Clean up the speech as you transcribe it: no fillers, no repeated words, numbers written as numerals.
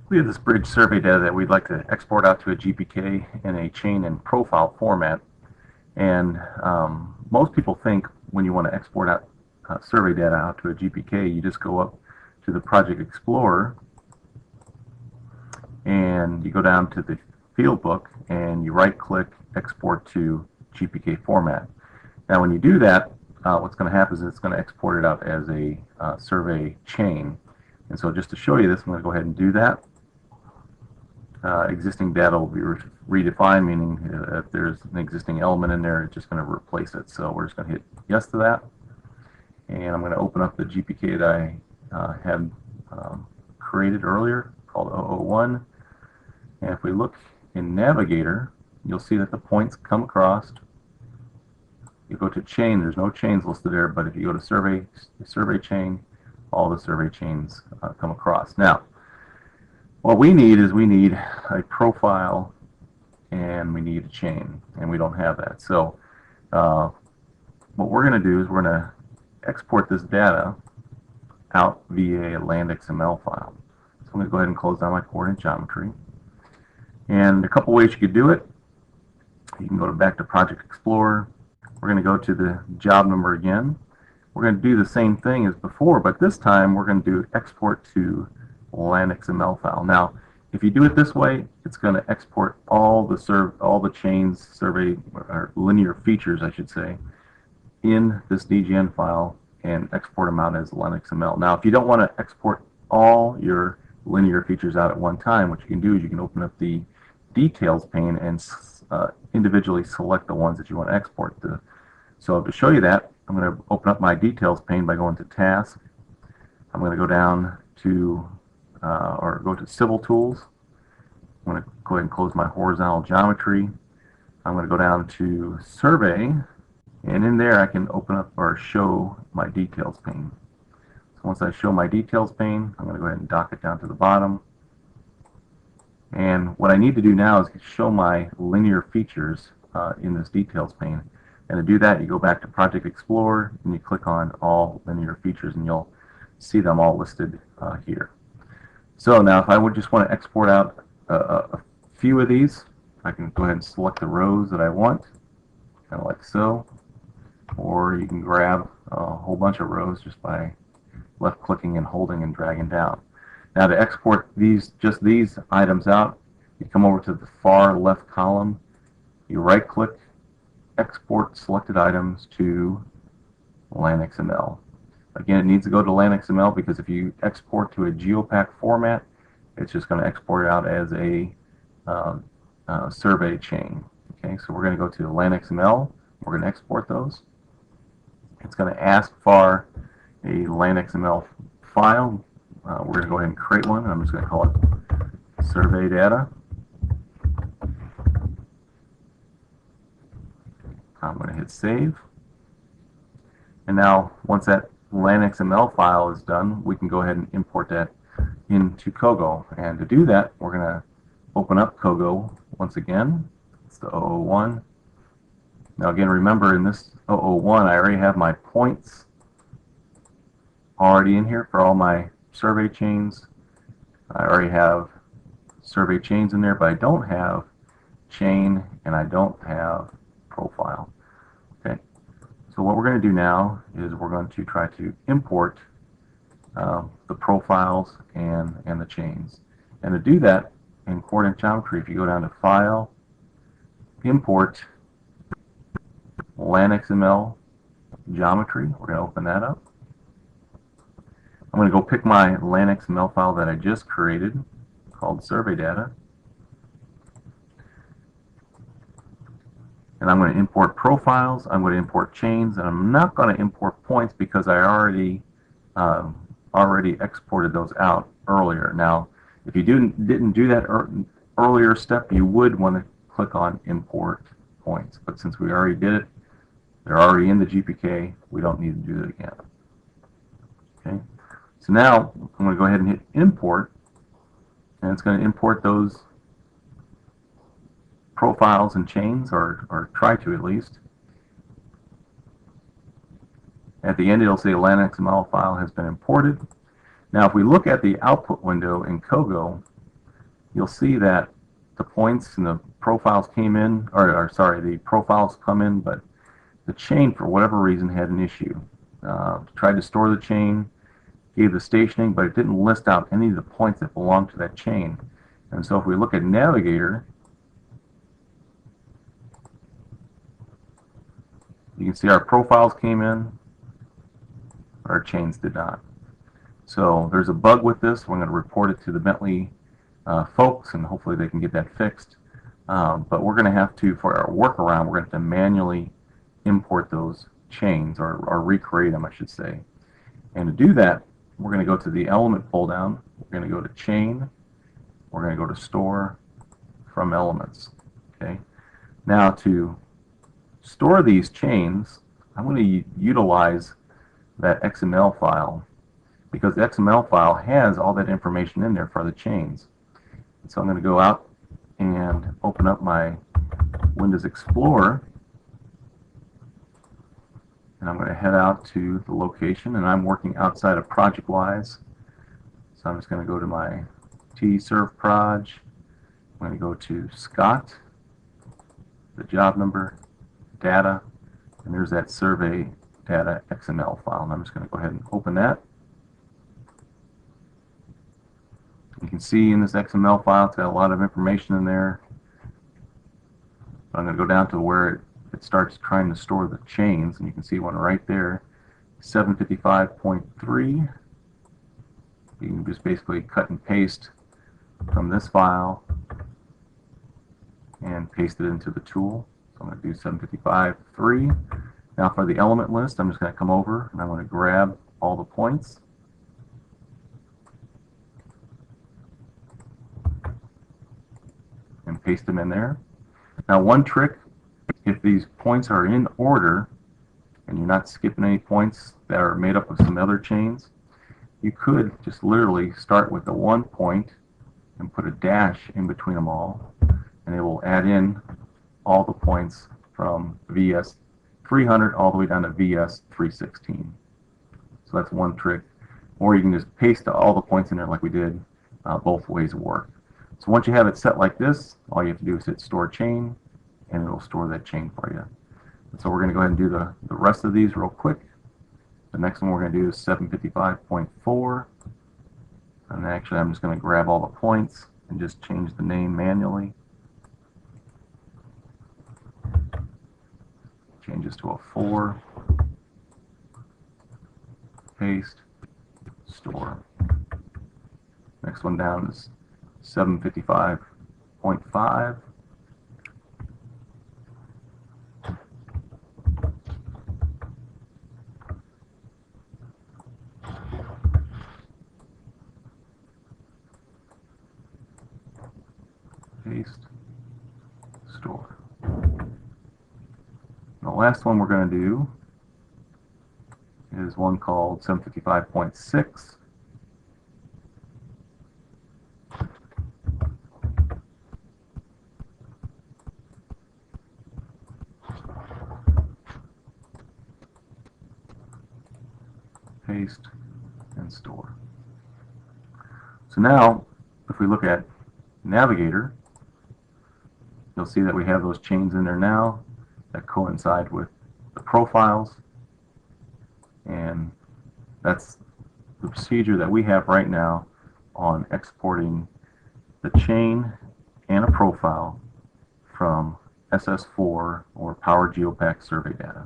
We have this bridge survey data that we'd like to export out to a GPK in a chain and profile format. And most people think when you want to export out survey data out to a GPK, you just go up to the Project Explorer and you go down to the field book and you right-click Export to GPK format. Now, when you do that, what's going to happen is it's going to export it out as a survey chain. And so just to show you this, I'm going to go ahead and do that. Existing data will be redefined, meaning if there's an existing element in there, it's just going to replace it. So we're just going to hit yes to that. And I'm going to open up the GPK that I had created earlier called 001. And if we look in Navigator, you'll see that the points come across. You go to chain, there's no chains listed there, but if you go to survey chain, all the survey chains come across. Now, what we need is a profile and we need a chain, and we don't have that. So what we're going to do is we're going to export this data out via a land XML file. So I'm going to go ahead and close down my coordinate geometry. And a couple ways you could do it. You can go back to Project Explorer. We're going to go to the job number again. We're going to do the same thing as before, but this time we're going to do export to land XML file. Now, if you do it this way, it's going to export all the chains, survey, or linear features, I should say, in this DGN file and export them out as land XML. Now, if you don't want to export all your linear features out at one time, what you can do is you can open up the details pane and individually select the ones that you want to export to. So to show you that, I'm going to open up my details pane by going to Task. I'm going to go down to or go to Civil Tools. I'm going to go ahead and close my horizontal geometry. I'm going to go down to Survey, and in there I can open up or show my details pane. So once I show my details pane, I'm going to go ahead and dock it down to the bottom. And what I need to do now is show my linear features in this details pane. And to do that, you go back to Project Explorer and you click on all linear features, and you'll see them all listed here. So now if I would just want to export out a few of these, I can go ahead and select the rows that I want, kind of like so. Or you can grab a whole bunch of rows just by left clicking and holding and dragging down. Now to export just these items out, you come over to the far left column, you right click, export selected items to land XML. Again, it needs to go to land XML because if you export to a GEOPAK format, it's just going to export it out as a survey chain. Okay, so we're going to go to land XML. We're going to export those. It's going to ask for a land XML file. We're going to go ahead and create one. I'm just going to call it survey data. I'm going to hit save. And now once that land XML file is done, we can go ahead and import that into Kogo. And to do that, we're going to open up Kogo once again. It's the 001. Now again, remember in this 001, I already have my points already in here for all my survey chains. I already have survey chains in there, but I don't have chain and I don't have profile. Okay. So what we're going to do now is we're going to try to import the profiles and the chains. And to do that in coordinate geometry, if you go down to File, Import, land XML geometry, we're going to open that up. I'm going to go pick my land XML file that I just created called survey data. And I'm going to import profiles, I'm going to import chains, and I'm not going to import points because I already exported those out earlier. Now, if you didn't do that earlier step, you would want to click on import points. But since we already did it, they're already in the GPK, we don't need to do it again. Okay. So now I'm going to go ahead and hit import, and it's going to import those profiles and chains, or try to at least. At the end, it'll say land XML file has been imported. Now, if we look at the output window in Kogo, you'll see that the points and the profiles came in, or sorry, the profiles come in, but the chain, for whatever reason, had an issue. Tried to store the chain, gave the stationing, but it didn't list out any of the points that belong to that chain. And so if we look at Navigator, you can see our profiles came in, our chains did not. So there's a bug with this. We're going to report it to the Bentley folks, and hopefully they can get that fixed. But we're going to have to, for our workaround, we're going to have to manually import those chains, or recreate them, I should say. And to do that, we're going to go to the element pull down. We're going to go to chain. We're going to go to store from elements. Okay. Now to store these chains, I'm going to utilize that XML file, because the XML file has all that information in there for the chains. And so I'm going to go out and open up my Windows Explorer, and I'm going to head out to the location, and I'm working outside of ProjectWise. So I'm just going to go to my tserv proj. I'm going to go to Scott, the job number, data, and there's that survey data XML file. And I'm just going to go ahead and open that. You can see in this XML file it's got a lot of information in there. I'm going to go down to where it starts trying to store the chains, and you can see one right there, 755.3. You can just basically cut and paste from this file and paste it into the tool. So I'm going to do 755.3. Now for the element list, I'm just going to come over and I'm going to grab all the points. And paste them in there. Now one trick, if these points are in order and you're not skipping any points that are made up of some other chains, you could just literally start with the 1 point and put a dash in between them all, and it will add in all the points from VS 300 all the way down to VS 316. So that's one trick. Or you can just paste all the points in there like we did. Both ways work. So once you have it set like this, all you have to do is hit store chain, and it will store that chain for you. And so we're going to go ahead and do the rest of these real quick. The next one we're going to do is 755.4. And actually I'm just going to grab all the points and just change the name manually. Change this to a 4. Paste. Store. Next one down is 755.5. Paste, store. The last one we're going to do is one called 755.6. Paste and store. So now, if we look at Navigator, you'll see that we have those chains in there now that coincide with the profiles, and that's the procedure that we have right now on exporting the chain and a profile from SS4 or Power GEOPAK survey data.